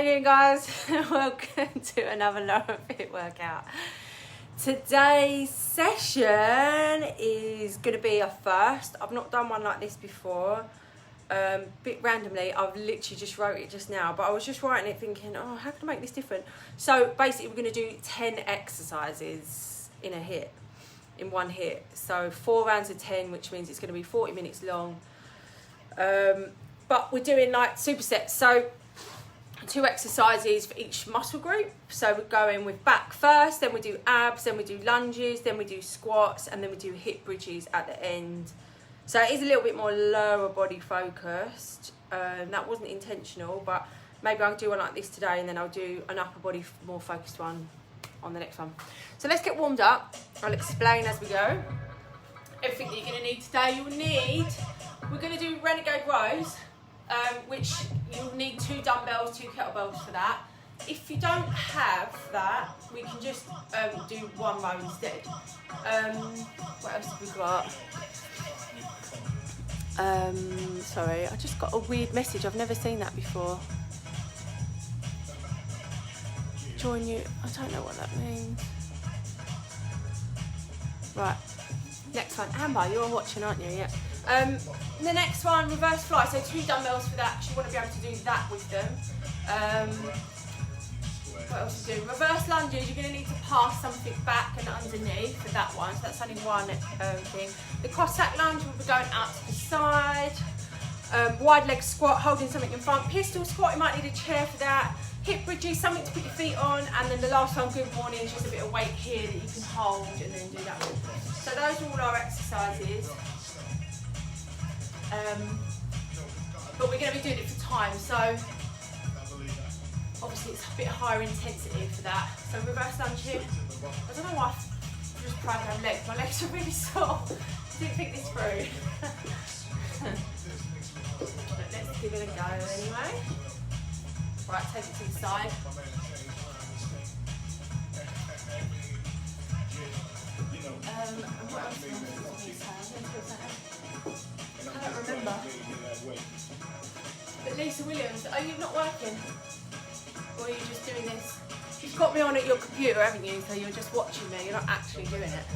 you doing, guys? Welcome to another lower fit workout. Today's session is going to be a first. I've not done one like this before. Bit randomly, I've literally just wrote it just now, but I was just writing it thinking, oh, how can I make this different? So basically we're going to do 10 exercises in a HIIT, in one HIIT. So 4 rounds of 10, which means it's going to be 40 minutes long. But we're doing like supersets, so 2 exercises for each muscle group. So we're going with back first, then we do abs, then we do lunges, then we do squats, and then we do hip bridges at the end. So it is a little bit more lower body focused. That wasn't intentional, but maybe I'll do one like this today, and then I'll do an upper body more focused one on the next one. So let's get warmed up. I'll explain as we go. Everything that you're going to need today, we're going to do renegade rows, which you'll need 2 dumbbells, 2 kettlebells for that. If you don't have that, we can just do 1 row instead. What else have we got? Sorry, I just got a weird message. I've never seen that before. Join you. I don't know what that means. Right. Next one. Amber, you're watching, aren't you? Yeah. The next one, reverse fly. So 2 dumbbells for that. You want to be able to do that with them. What else to do? Reverse lunges. You're going to need to pass something back and underneath for that one. So that's only one thing. The Cossack lunge will be going out to the side. Wide leg squat, holding something in front. Pistol squat. You might need a chair for that. Hip bridges, something to put your feet on, and then the last one, good morning, is just a bit of weight here that you can hold and then do that one. So those are all our exercises. But we're going to be doing it for time, so obviously it's a bit higher intensity for that. So reverse lunge here. I don't know why I've just tried my legs. My legs are really sore. Didn't think this through. But let's give it a go anyway. Right, take it to the side. And what else did I don't remember. But Lisa Williams, are you not working? Or are you just doing this? You've got me on at your computer, haven't you? So you're just watching me, you're not actually doing it.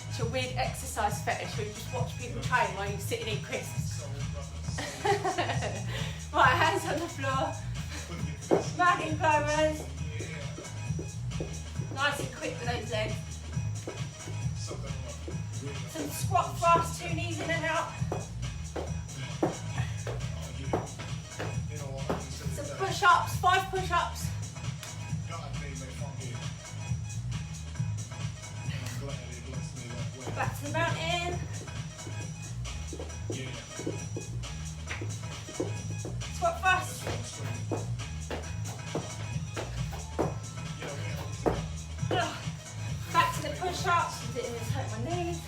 It's your weird exercise fetish where you just watch people train while you sit and eat crisps. Right, hands on the floor. Back in clovers. Nice and quick with those legs. Some squat thrust, 2 knees in and out. Some push-ups, 5 push-ups. Back to the mountain. Squat thrust. Back to the push-ups. I didn't even hurt my knees.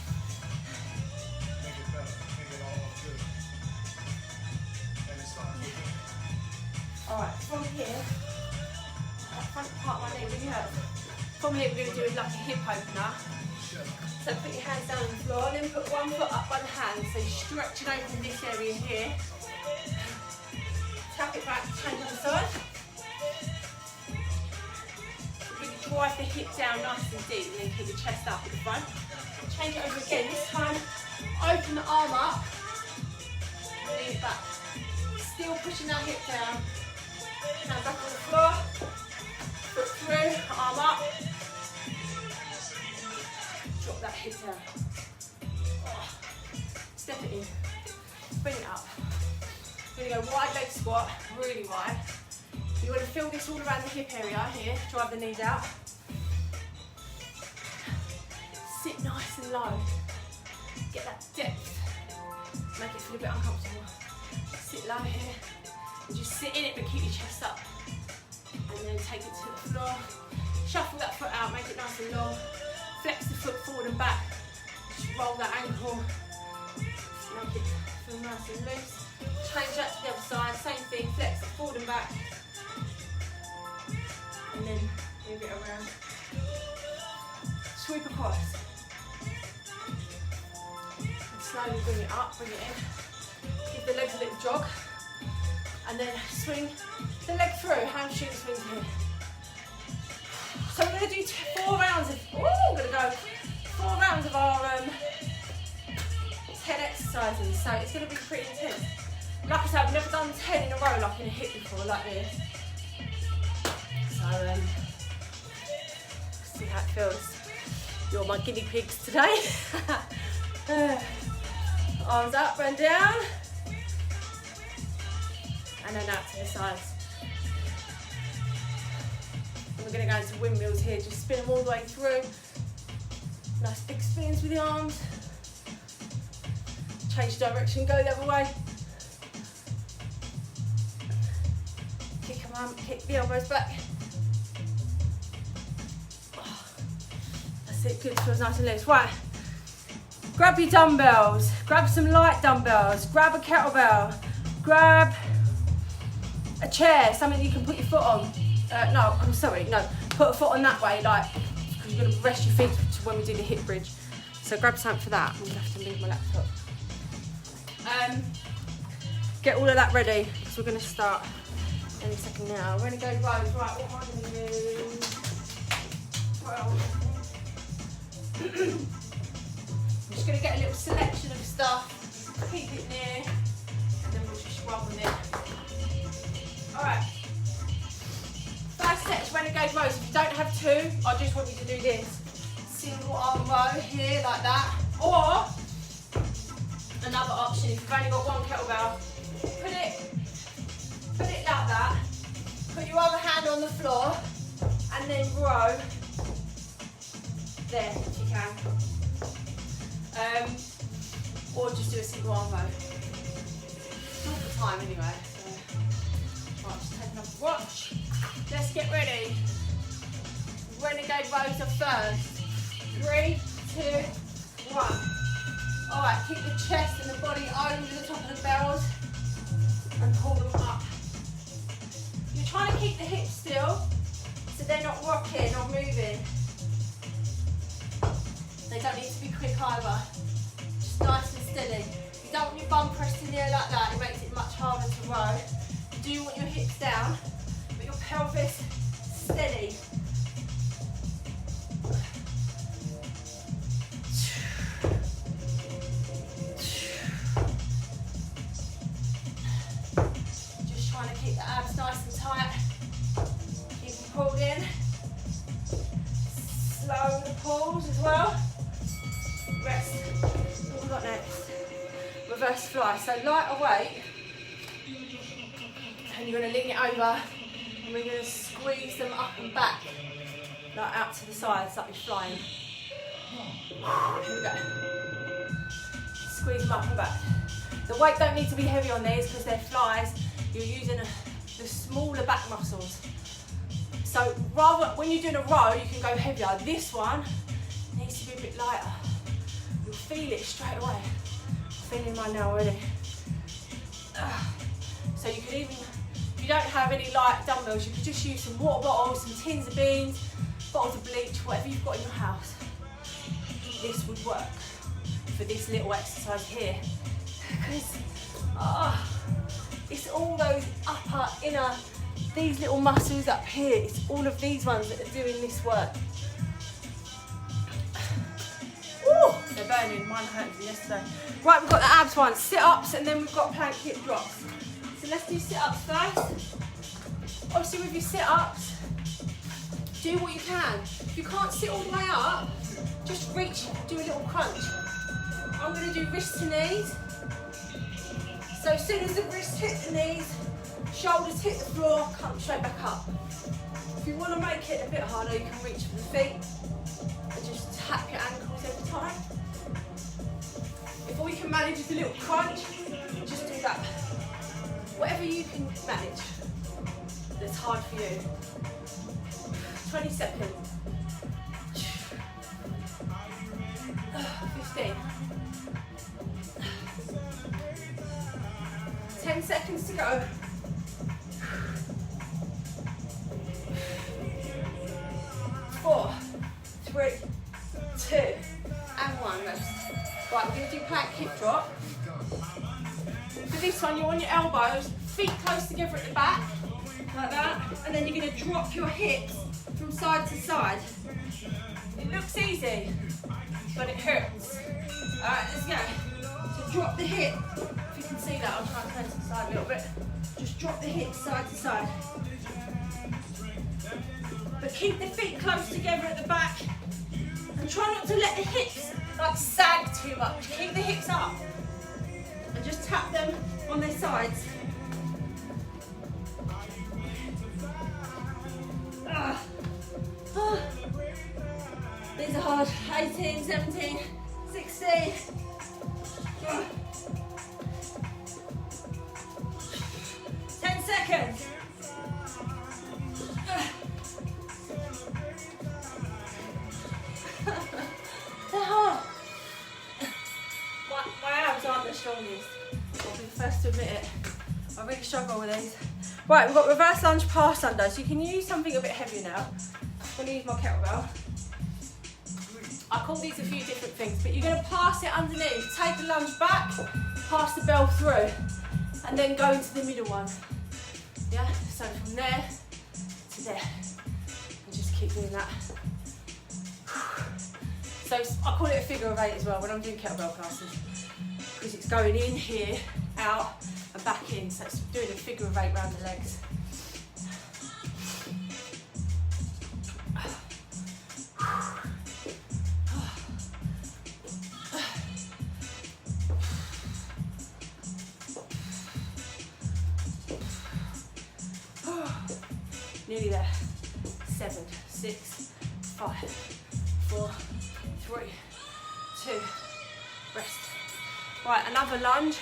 Alright, from here, that front part of my knee really hurts. From here we're going to do like a hip opener. So put your hands down on the floor, then put 1 foot up by the hand, so you're stretching open this area here. Tap it back, change on the side. Really drive the hip down nice and deep, and then keep the chest up at the front. Change it over again, this time open the arm up, and lean it back. Still pushing that hip down. Hand back on the floor, foot through, arm up. Drop that hip down. Oh. Step it in. Bring it up. We're going to go wide leg squat, really wide. You want to feel this all around the hip area here. Drive the knees out. Sit nice and low. Get that depth. Make it feel a bit uncomfortable. Sit low here. And just sit in it, but keep your chest up. And then take it to the floor. Shuffle that foot out, make it nice and long. Flex the foot forward and back. Just roll that ankle. Make it feel nice and loose. Change that to the other side, same thing, flex it forward and back. And then move it around. Sweep across. And slowly bring it up, bring it in. Give the legs a little jog. And then swing the leg through, hamstring swings here. So we're going to do 4 rounds of, we're going to go 4 rounds of our 10 exercises. So it's going to be pretty intense. Like I said, I've never done 10 in a row like in a HIIT before, like this. So, see how it feels. You're my guinea pigs today. Arms up and down. And then out to the sides. And we're going to go into windmills here. Just spin them all the way through. Nice big spins with the arms. Change direction, go the other way. Kick the elbows back. That's it, good, feels nice and loose. Right, grab your dumbbells, grab some light dumbbells, grab a kettlebell, grab a chair, something you can put your foot on. Put a foot on that way, like, because you're going to rest your feet when we do the hip bridge. So grab something for that. I'm going to have to move my laptop. Get all of that ready, because we're going to start any second now. We're going to go rows. Right, what am I going to do? 12. I'm just going to get a little selection of stuff, keep it near, and then we'll just rub on it. Alright. First set, renegade rows. If you don't have 2, I just want you to do this. Single arm row here, like that. Or, another option, if you've only got 1 kettlebell, put it like that. Put your other hand on the floor and then row there if you can. Or just do a single arm row. Not the time anyway. So. Right, just taking off the watch. Let's get ready. Renegade rows are first. 3, 2, 1. Alright, keep the chest and the body over the top of the bells and pull them up. You're trying to keep the hips still so they're not rocking or moving. They don't need to be quick either. Just nice and steady. You don't want your bum pressed in the air like that, it makes it much harder to row. You do want your hips down, but your pelvis steady. Keep the abs nice and tight. Keep them pulled in. Slow the pulls as well. Rest. What have we got next? Reverse fly. So lighter weight. And you're going to lean it over. And we're going to squeeze them up and back. Like out to the sides, like you're flying. Here we go. Squeeze them up and back. The weight don't need to be heavy on these because they're flies. You're using the smaller back muscles. So rather, when you're doing a row, you can go heavier. This one needs to be a bit lighter. You'll feel it straight away. I'm feeling mine now already. So you could even, if you don't have any light dumbbells, you could just use some water bottles, some tins of beans, bottles of bleach, whatever you've got in your house. This would work for this little exercise here. Because, it's all those upper, inner, these little muscles up here. It's all of these ones that are doing this work. Woo! They're burning. Mine hurt from yesterday. Right, we've got the abs one. Sit-ups, and then we've got plank hip drops. So let's do sit-ups first. Obviously with your sit-ups, do what you can. If you can't sit all the way up, just reach, do a little crunch. I'm going to do wrists to knees. So as soon as the wrists hit the knees, shoulders hit the floor, come straight back up. If you want to make it a bit harder, you can reach for the feet and just tap your ankles every time. If all you can manage is a little crunch, just do that. Whatever you can manage that's hard for you. 20 seconds. 15. 10 seconds to go. 4, 3, 2, and 1. Rest. Right, we're going to do plank hip drop. For this one, you're on your elbows, feet close together at the back, like that, and then you're going to drop your hips from side to side. It looks easy, but it hurts. Alright, let's go. So drop the hip. If you can see that, I'll try and turn to the side a little bit. Just drop the hips side to side. But keep the feet close together at the back. And try not to let the hips like sag too much. Keep the hips up. And just tap them on their sides. These are hard. 18, 17, 16. 10 seconds. They're hard. My abs aren't the strongest. I'll be the first to admit it. I really struggle with these. Right, we've got reverse lunge pass under, so you can use something a bit heavier now. I'm going to use my kettlebell. I call these a few different things, but you're going to pass it underneath. Take the lunge back, pass the bell through, and then go into the middle one. Yeah, so from there to there. And just keep doing that. So I call it a figure of 8 as well when I'm doing kettlebell classes, because it's going in here, out, and back in. So it's doing a figure of 8 around the legs. Nearly there. 7, 6, 5, 4, 3, 2, rest. Right, another lunge.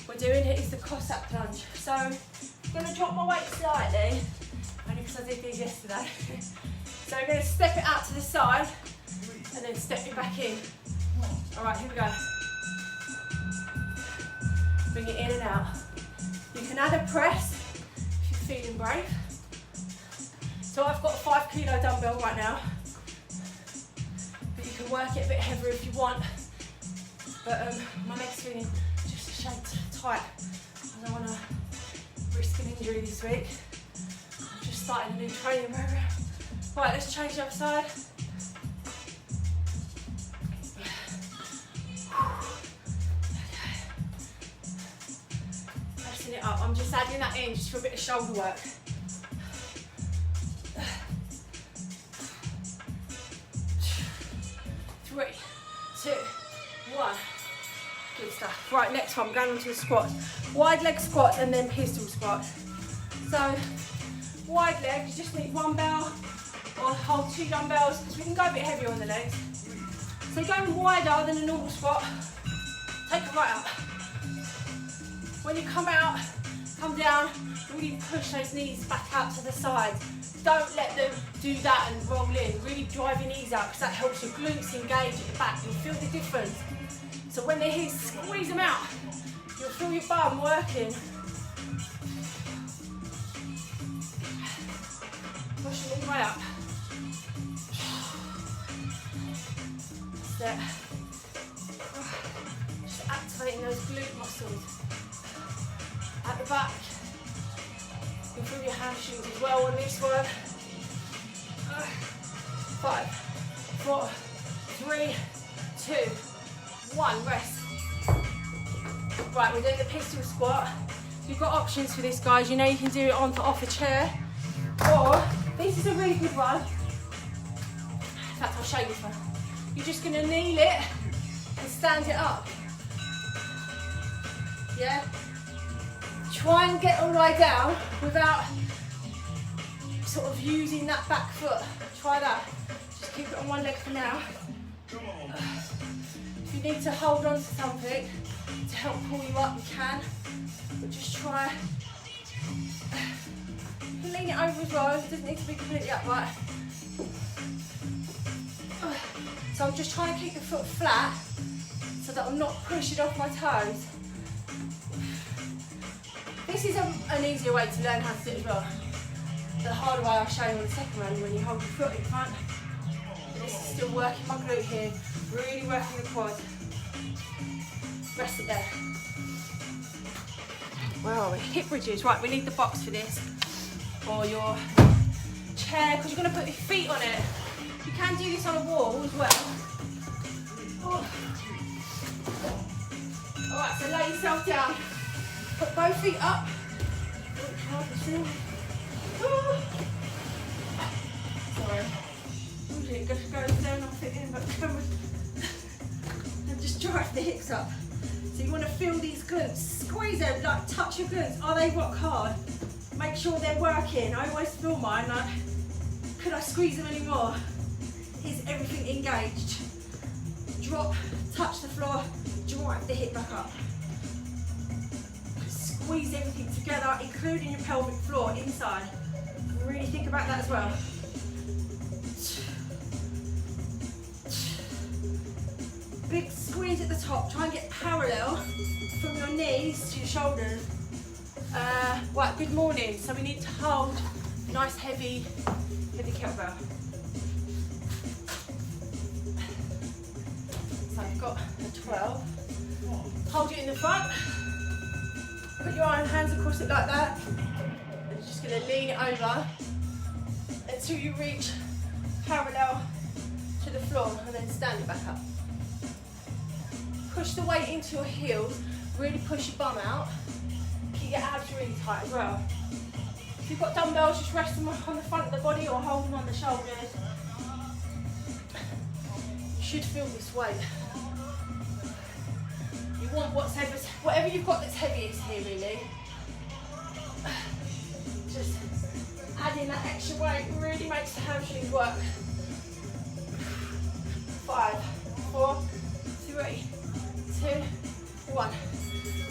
We're doing it is the Cossack lunge. So I'm going to drop my weight slightly, only because I did these yesterday. So I'm going to step it out to the side and then step it back in. All right, here we go. Bring it in and out. You can add a press if you're feeling brave. So I've got a 5 kilo dumbbell right now, but you can work it a bit heavier if you want. But my leg's feeling just a shade tight. I don't want to risk an injury this week. I'm just starting a new training program. Right, let's change the other side. Okay. Pressing it up. I'm just adding that in just for a bit of shoulder work. 3, 2, 1. Good stuff. Right, next one, we're going on to the squats. Wide leg squats and then pistol squats. So, wide leg, you just need 1 bell or hold 2 dumbbells, because we can go a bit heavier on the legs. So going wider than a normal squat, take it right up. When you come out, come down, really push those knees back out to the side. Don't let them do that and roll in. Really drive your knees out, because that helps your glutes engage at the back. You'll feel the difference. So when they're here, squeeze them out. You'll feel your bum working. Push them all the way up. That's it. Just activating those glute muscles. At the back. You can feel your hamstrings as well on this one. 5, 4, 3, 2, 1, rest. Right, we're doing the pistol squat. You've got options for this, guys. You know you can do it off a chair, or this is a really good one. In fact, I'll show you this one. You're just going to kneel it and stand it up. Yeah? Try and get all the way down without sort of using that back foot. Try that. Just keep it on one leg for now. If you need to hold on to something to help pull you up, you can. But just try. You can lean it over as well. It doesn't need to be completely upright. So I'm just trying to keep the foot flat so that I'm not pushing off my toes. This is an easier way to learn how to do it as well. The harder way I'll show you on the second one, when you hold your foot in front. This is still working my glute here, really working the quad. Rest it there. Where are we? Hip bridges. Right, we need the box for this. Or your chair, because you're going to put your feet on it. You can do this on a wall as well. Oh. Alright, so lay yourself down. Put both feet up. Oh. Sorry. It goes down off it in, but and just drive the hips up. So you want to feel these glutes. Squeeze them, like touch your glutes. Are they rock hard? Make sure they're working. I always feel mine like, could I squeeze them anymore? Is everything engaged? Drop, touch the floor, drive the hip back up. Squeeze everything together, including your pelvic floor inside. Really think about that as well. Big squeeze at the top. Try and get parallel from your knees to your shoulders. Right, good morning. So we need to hold nice heavy kettlebell. So I've got a 12. Hold it in the front. Put your iron hands across it like that. And you're just going to lean it over until you reach parallel to the floor and then stand it back up. Push the weight into your heels. Really push your bum out. Keep your abs really tight as well. If you've got dumbbells, just rest them on the front of the body or hold them on the shoulders. You should feel this weight. You want whatever you've got that's heaviest here really. Just adding that extra weight really makes the hamstrings work. 5, 4, 3, 2, 1.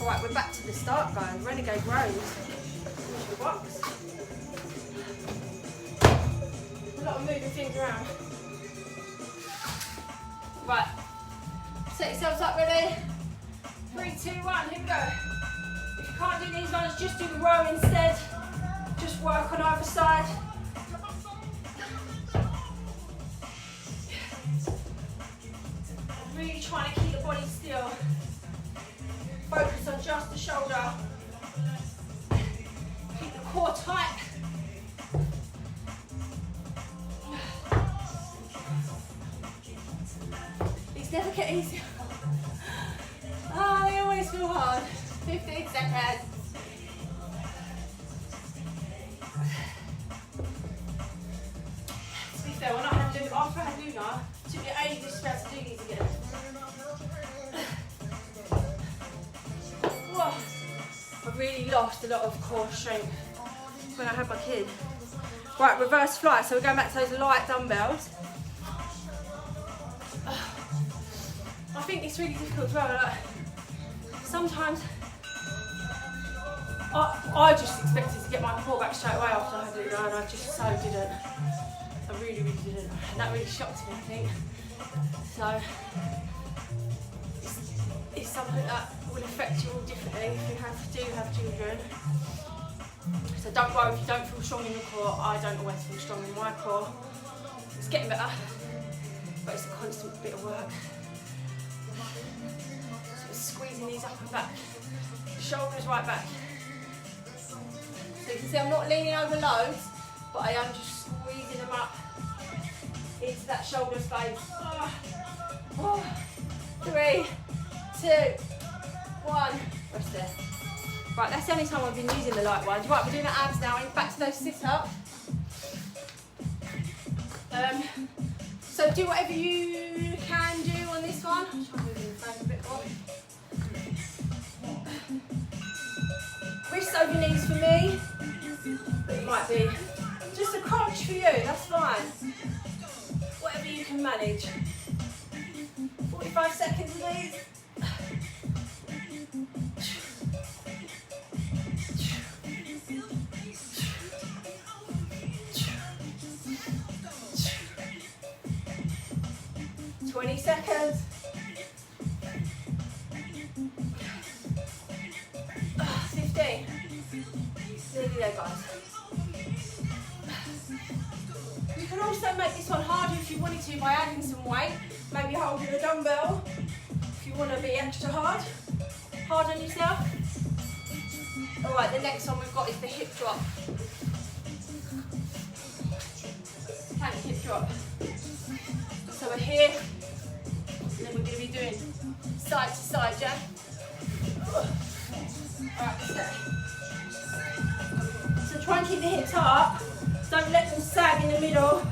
Alright, we're back to the start, guys. Renegade rows. Here's your box. A lot of moving things around. Right. Set yourselves up, ready? 3, 2, 1, here we go. If you can't do these ones, just do the row instead. Just work on either side. Really trying to keep the body still. Focus on just the shoulder. Keep the core tight. These never get easier. Oh, they always feel hard. 15 seconds. To be fair, when I had Luna, after I had Luna, it took me ages to be able to do these again. Whoa. I really lost a lot of core strength when I had my kid. Right, reverse fly. So we're going back to those light dumbbells. I think it's really difficult as well. Like, sometimes I just expected to get my core back straight away after I had it, and I just so didn't. I really, really didn't. And that really shocked me, I think. So it's something that will affect you all differently if you do have children. So don't worry if you don't feel strong in your core. I don't always feel strong in my core. It's getting better, but it's a constant bit of work. Squeezing these up and back, shoulders right back. So you can see I'm not leaning over loads, but I am just squeezing them up into that shoulder space. 3, 2, 1, rest there. Right, that's the only time I've been using the light ones. Right, we're doing the abs now, back to those sit-ups. So do whatever you can do on this one. I'll try and move the frame a bit more. Wrists over knees for me, but it might be just a crunch for you, that's fine. Whatever you can manage. 45 seconds of these. Seconds. 15. Nearly there, guys. You can also make this one harder if you wanted to by adding some weight. Maybe holding a dumbbell if you want to be extra hard on yourself. All right, the next one we've got is the hip drop. Plank hip drop. So we're here, and then we're going to be doing side to side, yeah? Alright, let's go. So try and keep the hips up. Don't let them sag in the middle,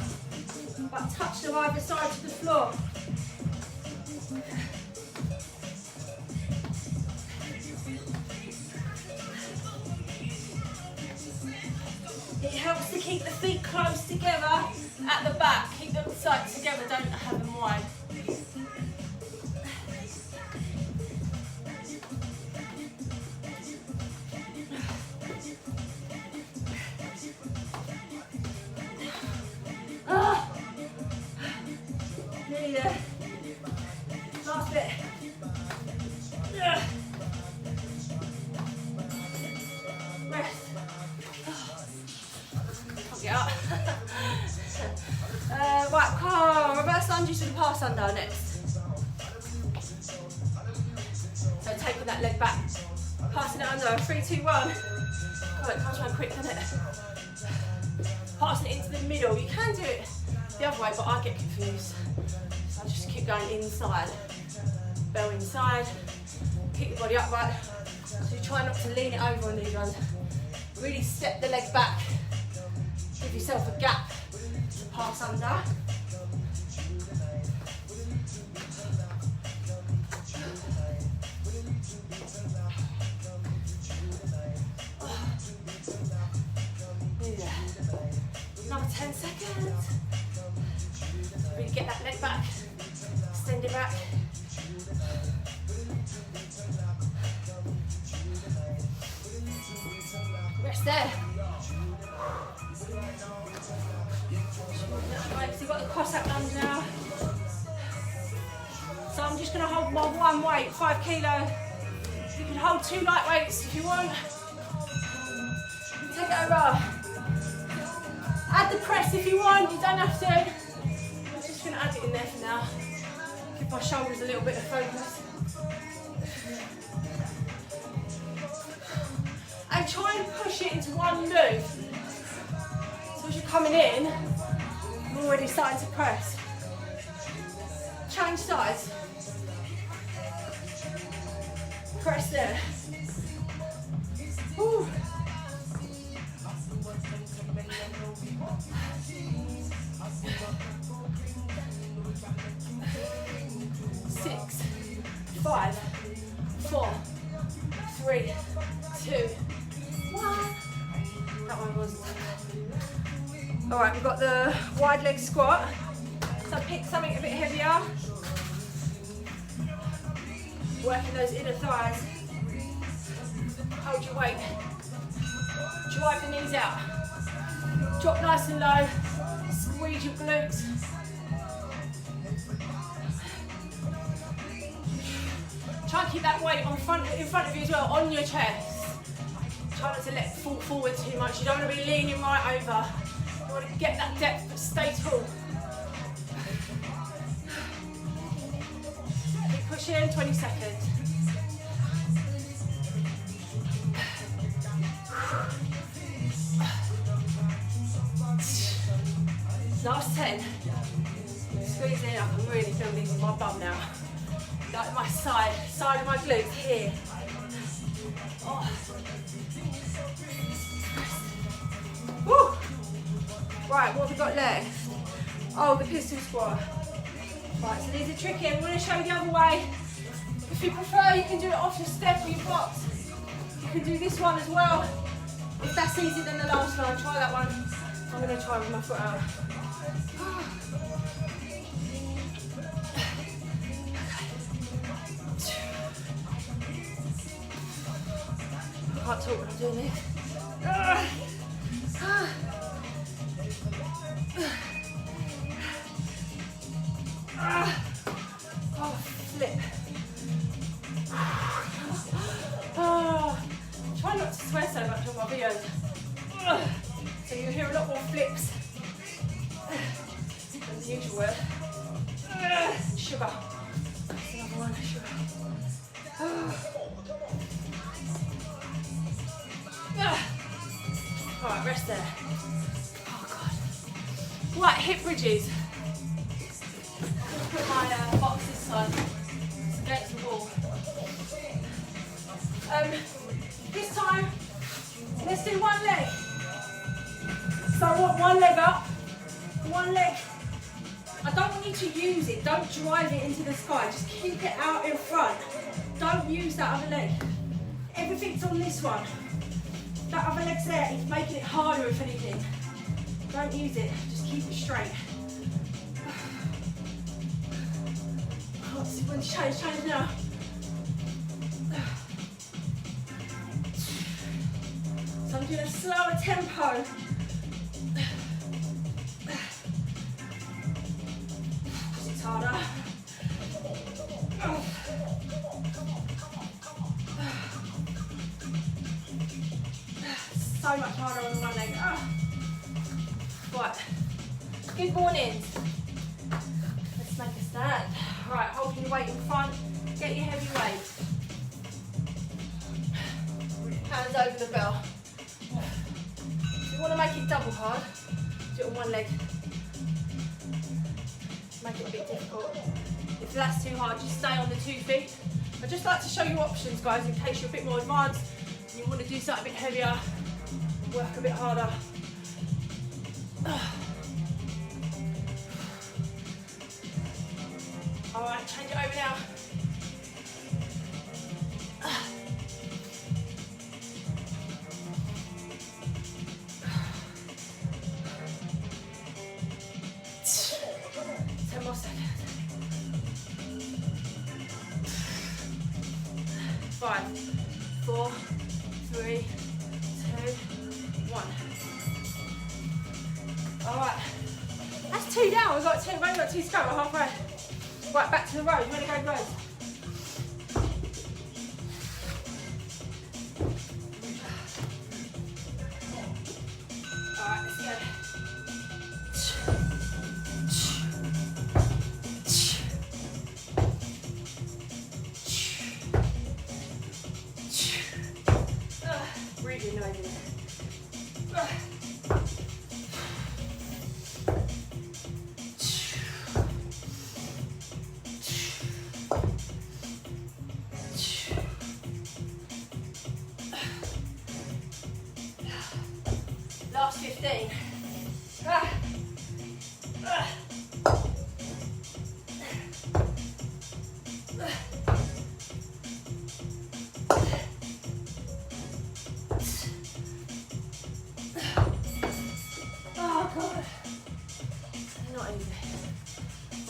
but touch them either side to the floor. It helps to keep the feet close together at the back. Keep them tight together, don't have them wide. Nearly there. Last bit. Rest. Can't get up. Right, come. Reverse lunges with the pass under next. So taking that leg back, passing it under. 3, 2, 1. Oh, it comes around quick, doesn't it? Passing it into the middle. You can do it the other way, but I get confused. So I just keep going inside. Bell inside. Keep your body upright. So you try not to lean it over on these ones. Really step the leg back. Give yourself a gap to pass under. Another 10 seconds. Really get that leg back. Extend it back. Rest there. Right, so you've got the cross-up lunge now. So I'm just going to hold my one weight, 5 kilo. You can hold 2 light weights if you want. Take it over. Add the press if you want, you don't have to. I'm just going to add it in there for now. Give my shoulders a little bit of focus. And try and push it into one move. So as you're coming in, you're already starting to press. Change sides. Press there. Woo. 6, 5, 4, 3, 2, 1. That one was. All right, we've got the wide leg squat. So pick something a bit heavier. Working those inner thighs. Hold your weight. Drive the knees out. Drop nice and low. Squeeze your glutes. Try and keep that weight in front of you as well, on your chest. Try not to let it fall forward too much. You don't want to be leaning right over. You want to get that depth, but stay tall. Keep pushing, 20 seconds. Last 10. Squeeze in, I can really feel these in my bum now. Like my side of my glutes here. Oh. Woo. Right, what have we got left? Oh, the pistol squat. Right, so these are tricky. I'm going to show you the other way. If you prefer, you can do it off your step or your box. You can do this one as well. If that's easier than the last one, try that one. I'm going to try with my foot out. I can't talk when I'm doing this. Oh, flip. Try not to swear so much on my videos. So you'll hear a lot more flips than the usual word. Sugar. That's another one, sugar. Right, rest there. Oh God. Right, hip bridges. I'm gonna put my box this side. It's against the wall. This time, let's do one leg. So I want one leg up, one leg. I don't want you to use it. Don't drive it into the sky. Just keep it out in front. Don't use that other leg. Everything's on this one. That other leg's there. It's making it harder, if anything. Don't use it. Just keep it straight. Oh, see when change now. So I'm doing a slower tempo. It's harder. So much harder on the one leg. Right. Good morning. Let's make a stand. Right, holding your weight in front. Get your heavy weight. Hands over the bell. If you want to make it double hard, do it on one leg. Make it a bit difficult. If that's too hard, just stay on the 2 feet. I'd just like to show you options, guys, in case you're a bit more advanced and you want to do something a bit heavier, work a bit harder. All right, change it over now. Five, four, three, two, one. All right, that's 2 down. We've got 2. We've only got 2 to go. We're halfway. Right, back to the road. You want to go road? All right, let's go. Breathing over there. Last 15. Oh God. Not easy.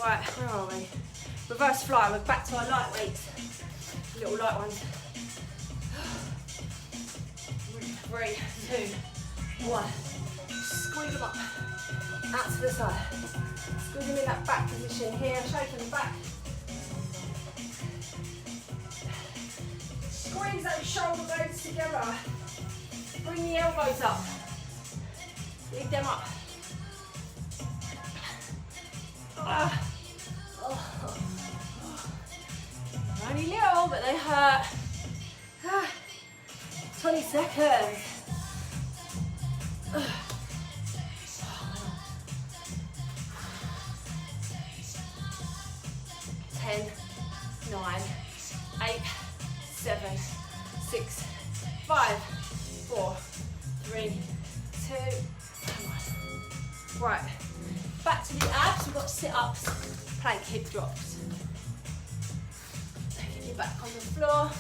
Right, where are we? Reverse fly. We're back to our light weights. Little light ones. 3, 2, 1. Squeeze them up. Out to the side. Squeeze them in that back position here. Shaking the back. Squeeze those shoulder blades together. Bring the elbows up. Lift them up. Only little, but they hurt. 20 seconds. 10, 9, 8, 7, 6, 5, 4, 3, 2, 1. Right, back to the abs. We've got sit-ups, plank hip drops. Get your back on the floor.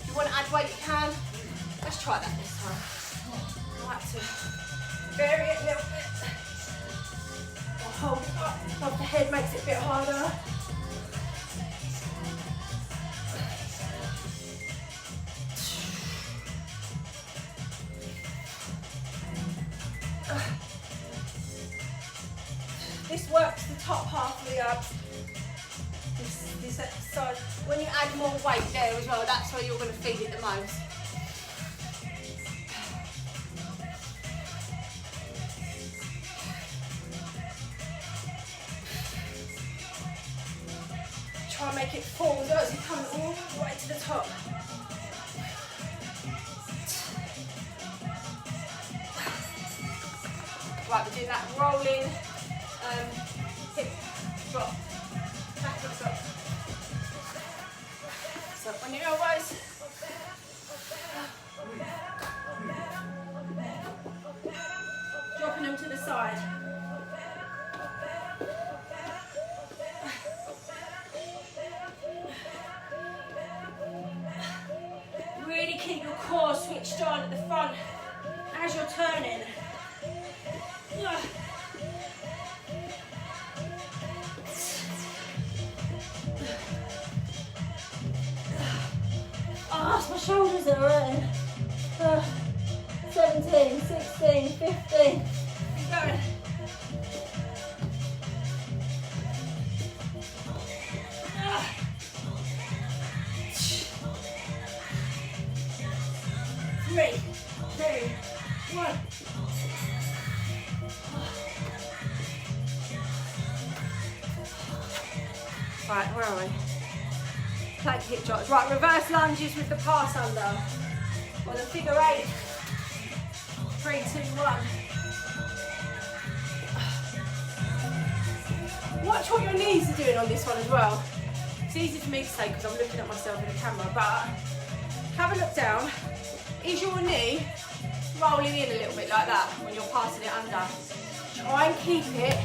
If you want to add weight, you can. Let's try that this time. I like to vary it a little bit. I'll hold it up above the head, makes it a bit harder. This works the top half of the abs. This exercise. When you add more weight there as well, that's where you're going to feel it the most. Try and make it fall as well as you come all the way to the top. Right, we're doing that rolling hip drop, back hip drop. So on your elbows. Dropping them to the side. Really keep your core switched on at the front as you're turning. Oh, my shoulders are hurting. 17, 16, 15. Keep going. Three, two, one. Right, where are we? Plank hip drops. Right, reverse lunges with the pass under. Or the figure 8. 3, 2, 1. Watch what your knees are doing on this one as well. It's easy for me to say because I'm looking at myself in the camera, but have a look down. Is your knee rolling in a little bit like that when you're passing it under? Try and keep it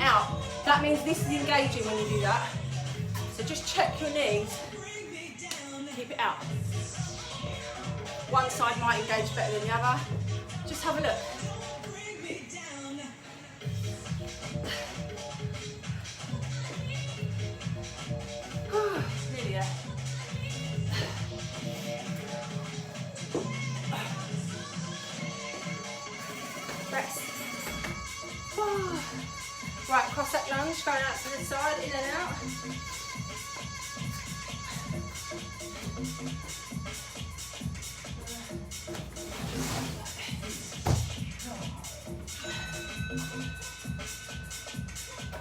out. That means this is engaging when you do that. So just check your knees. Keep it out. One side might engage better than the other. Just have a look. Nearly there. Rest. Right, cross that lunge, going out to the side, in and out.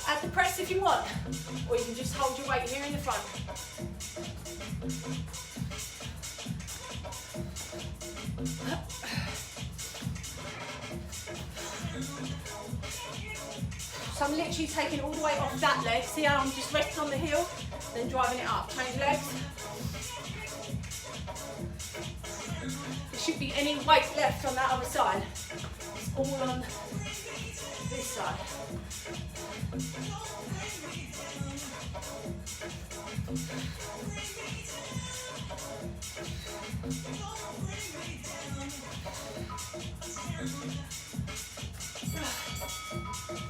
Add the press if you want, or you can just hold your weight here in the front. So I'm literally taking all the weight off that leg. See how I'm just resting on the heel, then driving it up. Change legs. There shouldn't be any weight left on that other side. It's all on this side.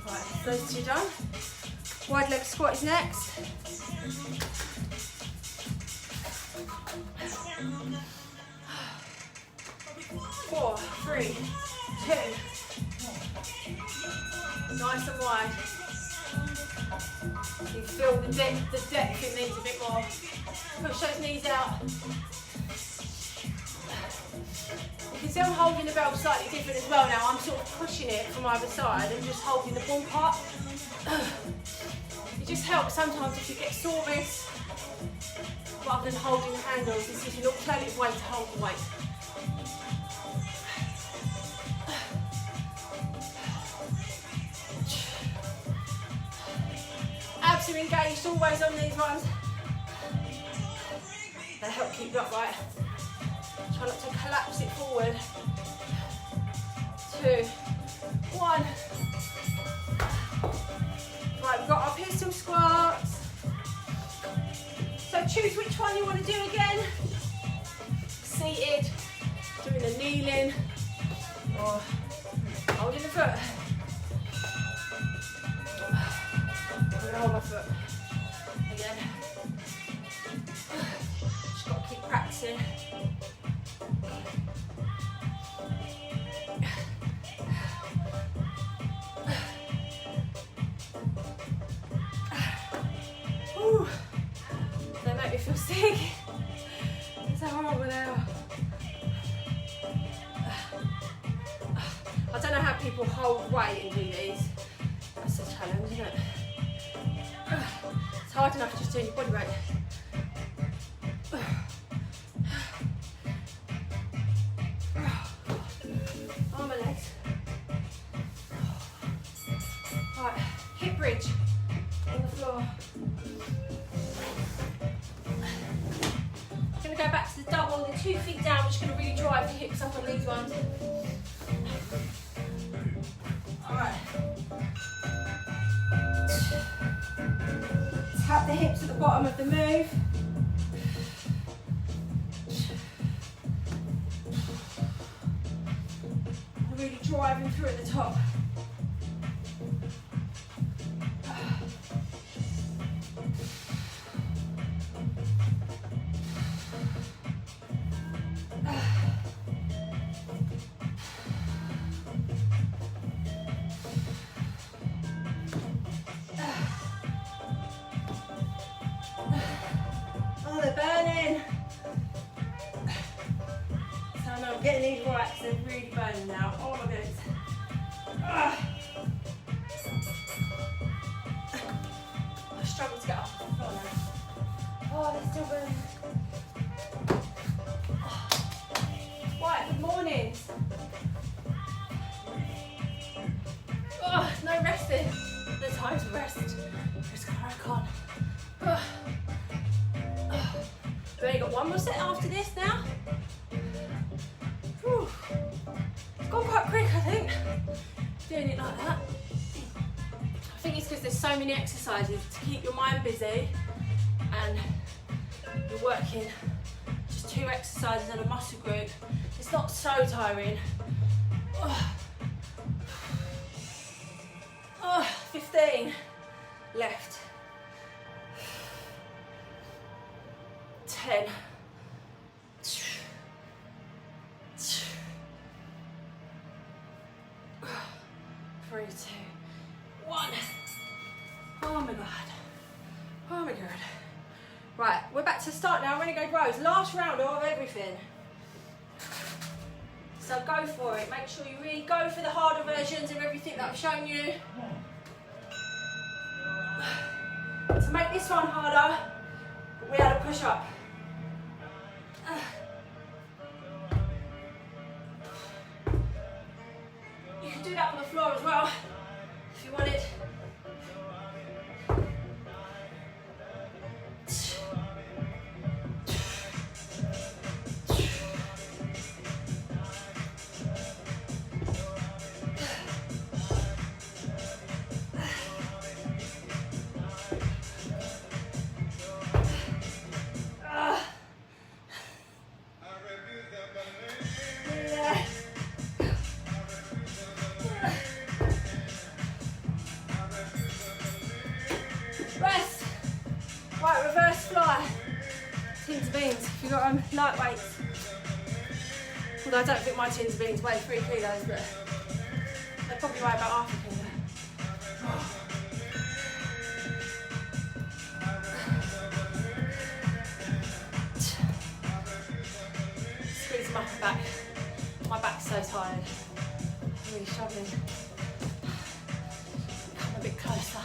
Right, those two done. Wide leg squat is next. Four, three, two. Nice and wide. You feel the depth it needs a bit more. Push those knees out. You can see I'm holding the bell slightly different as well now. I'm sort of pushing it from either side and just holding the ball part. It just helps sometimes if you get sore wrists, rather than holding the handles. This is an alternative way to hold the weight. Abs are engaged, always on these ones. They help keep you upright. Try not to collapse it forward. 2, 1. Right, we've got our pistol squats. So choose which one you want to do again. Seated, doing a kneeling, or holding the foot. I'm going to hold my foot again. Just got to keep practicing. They make me feel sick. It's so horrible now. I don't know how people hold weight and do these. That's a challenge, isn't it? It's hard enough just doing your body weight. Oh, my legs. bridge on the floor. I'm going to go back to the double, the 2 feet down. We're just going to really drive the hips up on these ones. Alright. Tap the hips at the bottom of the move. Really driving through at the top. Oh, they're burning. So I know I'm getting these right because they're really burning now. Oh my goodness. I struggle to get up off the floor now. Oh, they're still burning. Right, good morning. Oh, no resting. No time to rest. Just crack on. We've only got one more set after this now. Whew. It's gone quite quick, I think, doing it like that. I think it's because there's so many exercises to keep your mind busy and you're working just 2 exercises in a muscle group. It's not so tiring. 15 left. 10. 3, 2, 1. Oh my god. Oh my god. Right, we're back to the start now. Renegade rows. Last round of everything. So go for it. Make sure you really go for the harder versions of everything that I've shown you. To make this one harder, we had a push up. You can do that on the floor as well, if you wanted. Rest. Right, reverse fly. Tins of beans, if you've got them, lightweights. Although I don't think my tins of beans weigh 3 kilos, but they probably weigh about half a kilo. Squeeze them up and back. My back's so tired. I'm really struggling. Come a bit closer.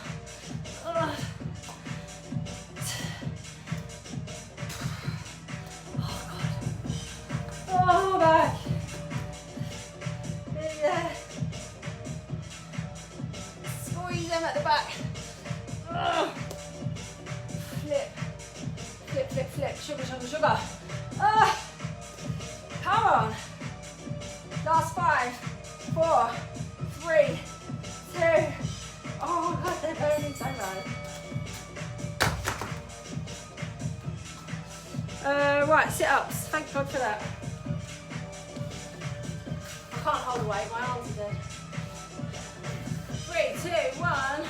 Oh, back. Yeah. Squeeze them at the back. Flip. Flip, flip, flip. Sugar, sugar, sugar. Come on. Last 5, 4, 3, 2. Oh god, they're burning so bad. Right, sit-ups. Thank God for that. I can't hold the weight, my arms are dead. 3, 2, 1.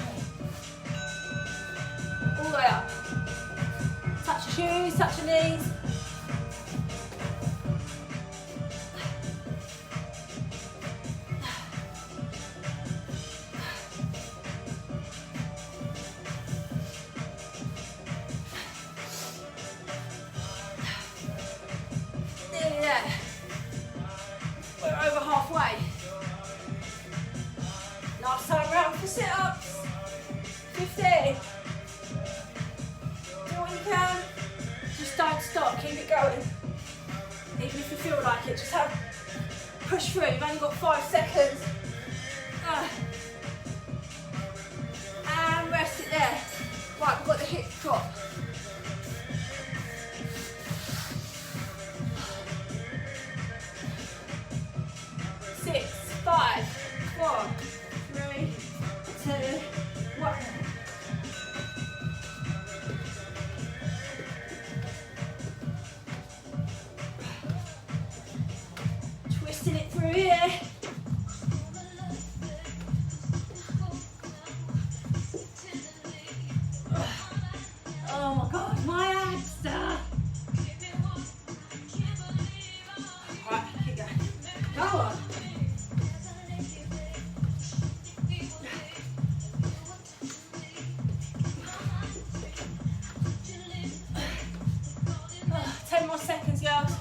All the way up. Touch your shoes, touch your knees. We're over halfway. Last time round for sit-ups. 15. Do what you can. Just don't stop, keep it going. Even if you feel like it, just push through. You've only got 5 seconds. And there. Right, we've got the hip drop. 6, 5, 4, 3, 2, 1. Twisting it through here. Oh my God, my abs. Right, keep going. Go on. Oh, 10 more seconds, girls.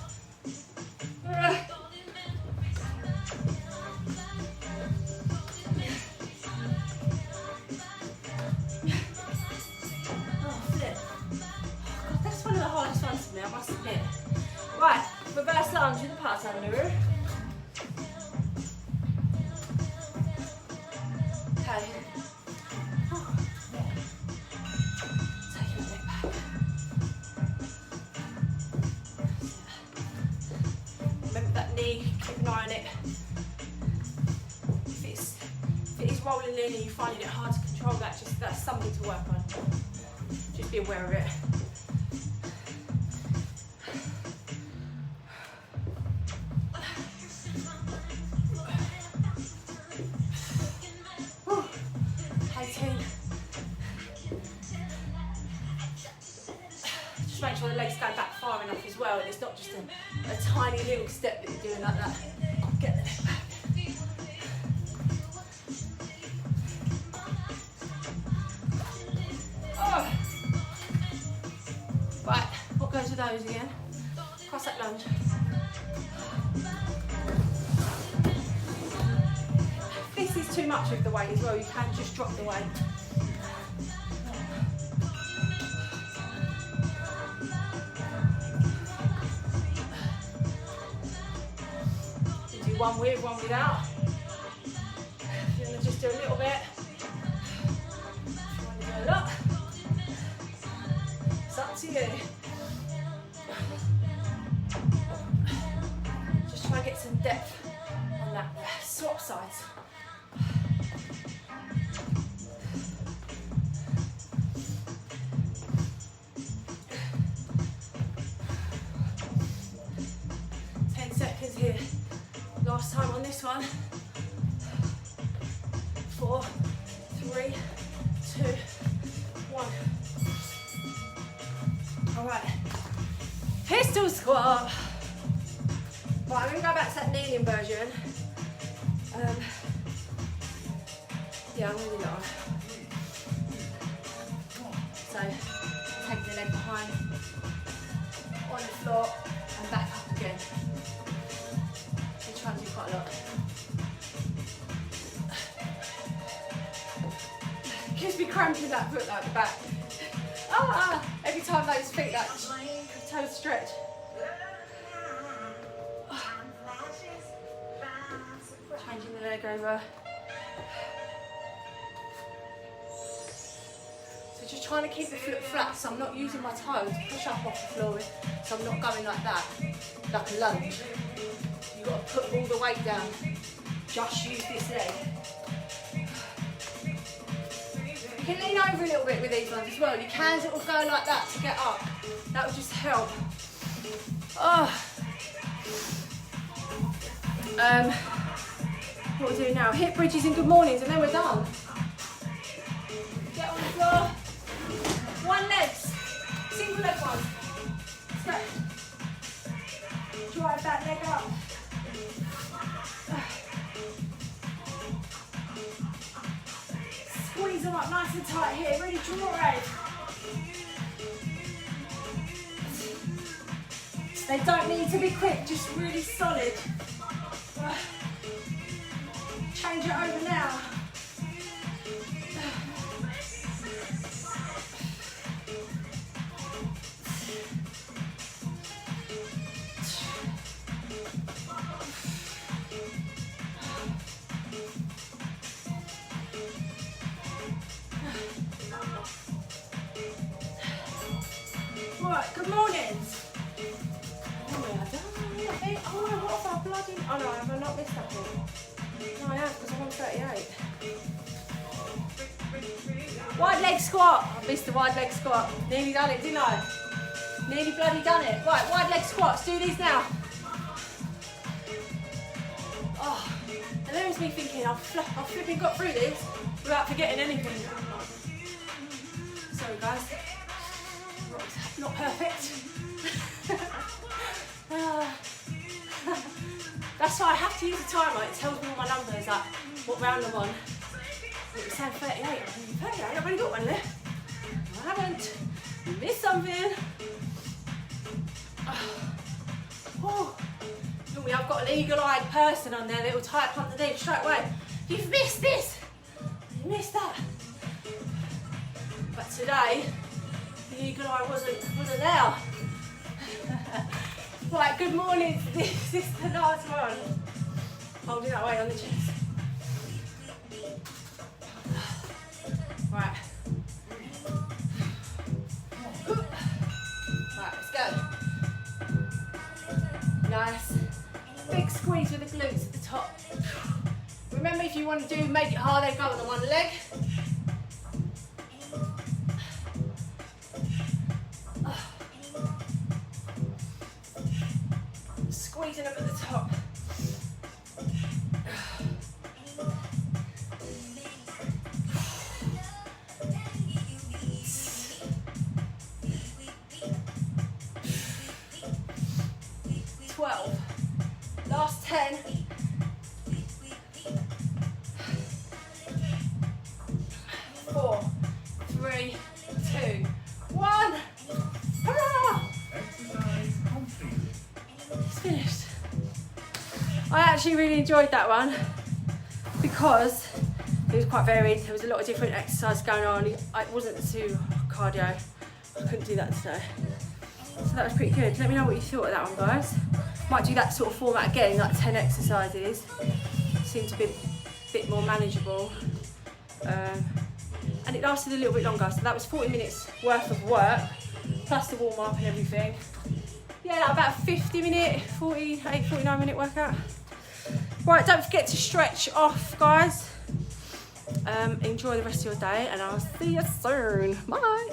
I must admit. Right, reverse lunge with the part-time maneuver. Okay. Taking a leg back. Remember that knee, keep an eye on it. If it is rolling in and you're finding it hard to control that, that's something to work on. Just be aware of it. Make sure the legs go back far enough as well, and it's not just a tiny little step that you're doing like that. Get the leg back. Oh. Right, what goes with those again? Cross that lunge. If this is too much of the weight as well, you can just drop the weight. One with, one without. If you want to just do a little bit. If you want to do a lot. It's up to you. Just try and get some depth on that. Swap sides. Last time on this one. 4, 3, 2, 1. All right. Pistol squat. Right, I'm going to go back to that kneeling version. Yeah, I'm going to do that one. So, take the leg behind, on the floor, and back up again. Trying to do quite a lot. Gives me cramp in that foot like the back. Every time those feet, that toes stretch. Changing the leg over. So just trying to keep the foot flat, so I'm not using my toes to push up off the floor, so I'm not going like that, like a lunge. You've got to put all the weight down. Just use this leg. You can lean over a little bit with these ones as well. You can sort of go like that to get up. That will just help. What we're doing now, hip bridges and good mornings, and then we're done. Get on the floor. One leg. Single leg one. Stretch. Drive that leg up. Squeeze them up nice and tight here, really draw it. They don't need to be quick, just really solid. Change it over now. squat. I missed the wide leg squat. Nearly done it, didn't I? Nearly bloody done it. Right, wide leg squats. Do these now. Oh, and there was me thinking, I've flipping got through this without forgetting anything. Sorry guys, not perfect. That's why I have to use a timer. It tells me all my numbers, like what round I'm on. It was saying 38. I'm thinking 38. I've only got one left. I haven't. You missed something. Oh. Look, I've got an eagle-eyed person on there that will type underneath straight away. You've missed this. You missed that. But today, the eagle eye wasn't there. Right, good morning. This is the last one. Holding that weight on the chest. Right. Right, let's go. Nice. Big squeeze with the glutes at the top. Remember, if you want to make it harder, go on the one leg. Squeezing them at the top. 12. Last 10. 4, 3, 2, 1. Hurrah! Exercise completed. It's finished. I actually really enjoyed that one because it was quite varied. There was a lot of different exercise going on. It wasn't too cardio. I couldn't do that today. So that was pretty good. Let me know what you thought of that one, guys. Might do that sort of format again, like 10 exercises. Seemed to be a bit more manageable. And it lasted a little bit longer. So that was 40 minutes worth of work, plus the warm up and everything. Yeah, like about a 48, 49 minute workout. Right, don't forget to stretch off, guys. Enjoy the rest of your day and I'll see you soon. Bye.